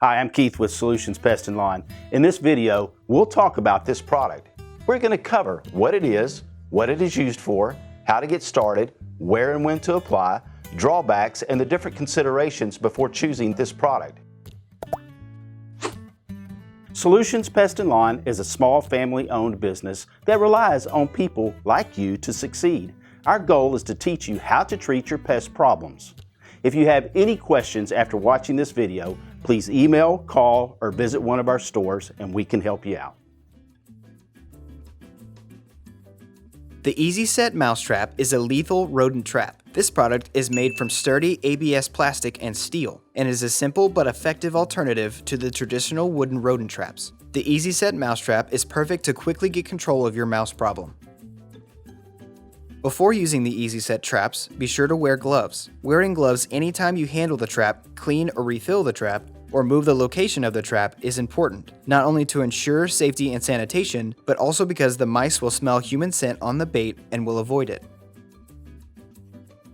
Hi, I'm Keith with Solutions Pest and Lawn. In this video, we'll talk about this product. We're going to cover what it is used for, how to get started, where and when to apply, drawbacks, and the different considerations before choosing this product. Solutions Pest and Lawn is a small family-owned business that relies on people like you to succeed. Our goal is to teach you how to treat your pest problems. If you have any questions after watching this video, please email, call, or visit one of our stores and we can help you out. The Easy Set Mousetrap is a lethal rodent trap. This product is made from sturdy ABS plastic and steel and is a simple but effective alternative to the traditional wooden rodent traps. The Easy Set Mousetrap is perfect to quickly get control of your mouse problem. Before using the Easy Set traps, be sure to wear gloves. Wearing gloves anytime you handle the trap, clean or refill the trap, or move the location of the trap is important, not only to ensure safety and sanitation, but also because the mice will smell human scent on the bait and will avoid it.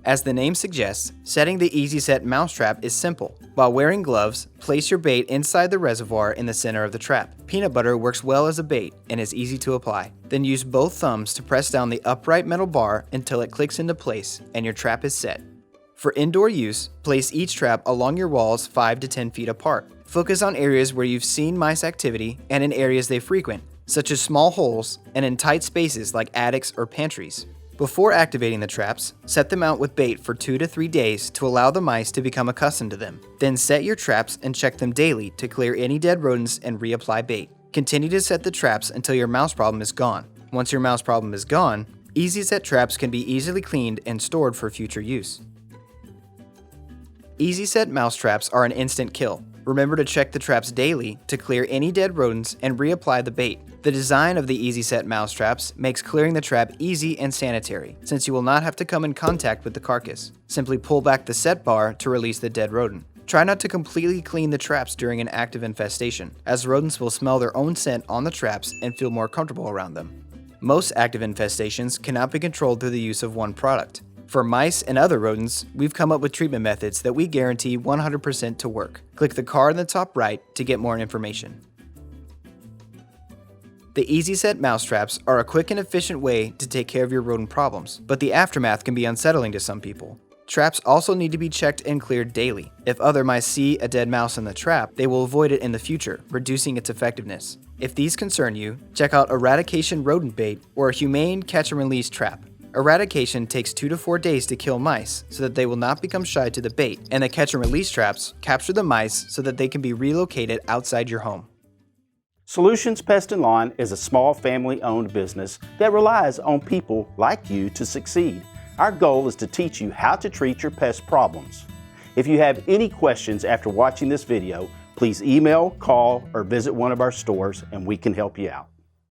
As the name suggests, setting the Easy Set Mousetrap is simple. While wearing gloves, place your bait inside the reservoir in the center of the trap. Peanut butter works well as a bait and is easy to apply. Then use both thumbs to press down the upright metal bar until it clicks into place and your trap is set. For indoor use, place each trap along your walls 5 to 10 feet apart. Focus on areas where you've seen mice activity and in areas they frequent, such as small holes and in tight spaces like attics or pantries. Before activating the traps, set them out with bait for 2 to 3 days to allow the mice to become accustomed to them. Then set your traps and check them daily to clear any dead rodents and reapply bait. Continue to set the traps until your mouse problem is gone. Once your mouse problem is gone, Easy Set traps can be easily cleaned and stored for future use. Easy Set mouse traps are an instant kill. Remember to check the traps daily to clear any dead rodents and reapply the bait. The design of the Easy Set mouse traps makes clearing the trap easy and sanitary, since you will not have to come in contact with the carcass. Simply pull back the set bar to release the dead rodent. Try not to completely clean the traps during an active infestation, as rodents will smell their own scent on the traps and feel more comfortable around them. Most active infestations cannot be controlled through the use of one product. For mice and other rodents, we've come up with treatment methods that we guarantee 100% to work. Click the card in the top right to get more information. The Easy Set mousetraps are a quick and efficient way to take care of your rodent problems, but the aftermath can be unsettling to some people. Traps also need to be checked and cleared daily. If other mice see a dead mouse in the trap, they will avoid it in the future, reducing its effectiveness. If these concern you, check out Eradication Rodent Bait or a Humane Catch and Release Trap. Eradication takes 2 to 4 days to kill mice so that they will not become shy to the bait, and the catch and release traps capture the mice so that they can be relocated outside your home. Solutions Pest and Lawn is a small family-owned business that relies on people like you to succeed. Our goal is to teach you how to treat your pest problems. If you have any questions after watching this video, please email, call, or visit one of our stores and we can help you out.